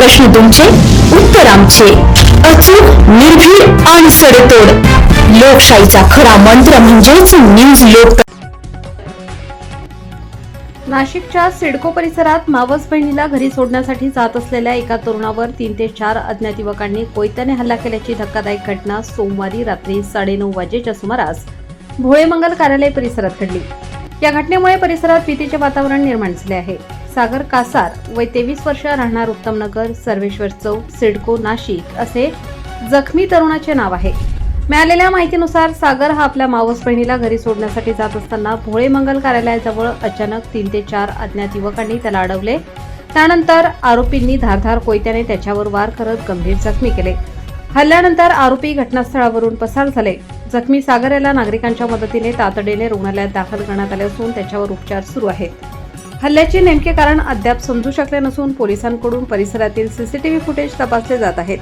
प्रश्न तुमचे, उत्तर आमचे. अचूक, निर्भीड आणि सडेतोड. लोकशाहीचा खरा मंत्र म्हणजेच न्यूज लोक. नाशिकच्या सिडको परिसरात मावस बहिणीला घरी सोडण्यासाठी जात असलेल्या एका तरुणावर 3 ते 4 अज्ञात युवकांनी कोयत्याने हल्ला केल्याची धक्कादायक घटना सोमवारी रात्री 9:30 वाजेच्या सुमारास भोळे मंगल कार्यालय परिसरात घडली. या घटनेमुळे परिसरात भीतीचे वातावरण निर्माण झाले आहे. सागर कासार वय 23 वर्ष, राहणार उत्तमनगर, सर्वेश्वर चौक, सिडको, नाशिक असे जखमी तरुणाचे नाव आहे. मिळालेल्या माहितीनुसार सागर हा आपल्या मावस बहिणीला घरी सोडण्यासाठी जात असताना भोळे मंगल कार्यालयाजवळ अचानक 3 ते 4 अज्ञात युवकांनी त्याला अडवले. त्यानंतर आरोपींनी धारधार कोयत्याने त्याच्यावर वार करत गंभीर जखमी केले. हल्ल्यानंतर आरोपी घटनास्थळावरून पसार झाले. जखमी सागर याला नागरिकांच्या मदतीने तातडीने रुग्णालयात दाखल करण्यात आले असून त्याच्यावर उपचार सुरू आहेत. हल्ल्याचे नेमके कारण अद्याप समजू शकले नसून पोलिसांकडून परिसरातील सीसीटीव्ही फुटेज तपासले जात आहेत.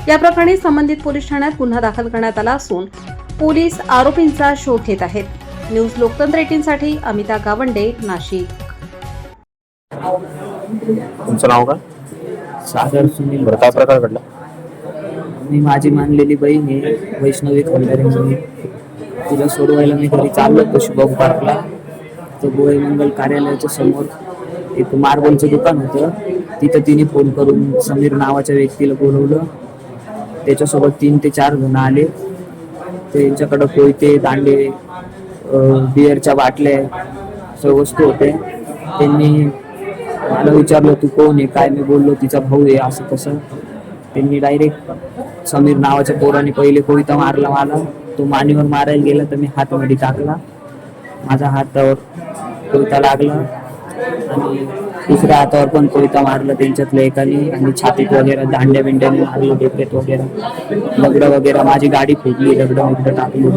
या प्रकरणी संबंधित पोलीस ठाण्यात गुन्हा दाखल करण्यात आला असून पोलीस आरोपींचा शोध घेत आहेत. न्यूज लोकतंत्र 18 साठी अमिता गावंडे, नाशिक. तुमचं नाव काय? सागर सुनील. बरं, काय प्रकार घडला? मी माझी मानलेली बहीण आहे वैष्णवी खंडारे म्हणून. तिला सोडवायला मी घरी चाललो होतो शुभम पार्कला. तर भोळे मंगल कार्यालयाच्या समोर एक मार्बलचं दुकान होतं. तिथं तिने फोन करून समीर नावाच्या व्यक्तीला बोलवलं. त्याच्यासोबत 3 ते 4 जण आले. त्यांच्याकडं कोयते, दांडे, बिअरच्या बाटल्या सर्व वस्तू होते. त्यांनी मला विचारलं तू कोण आहे काय. मी बोललो तिचा भाऊ आहे असं तसं. त्यांनी डायरेक्ट समीर नावाच्या पोराने पहिले कोयता मारला मला. तो मानेवर मारायला गेला तर मी हातामध्ये टाकला. माझ्या हातावर कोयता लागला आणि दुसऱ्या हातावर पण कोयता मारला त्यांच्यातल्या एकाने. आणि छातीत वगैरे दांड्या बिंड्याने मारलं, डोक्यात वगैरे, दगडं वगैरे. माझी गाडी फुटली, दगडं टाकली.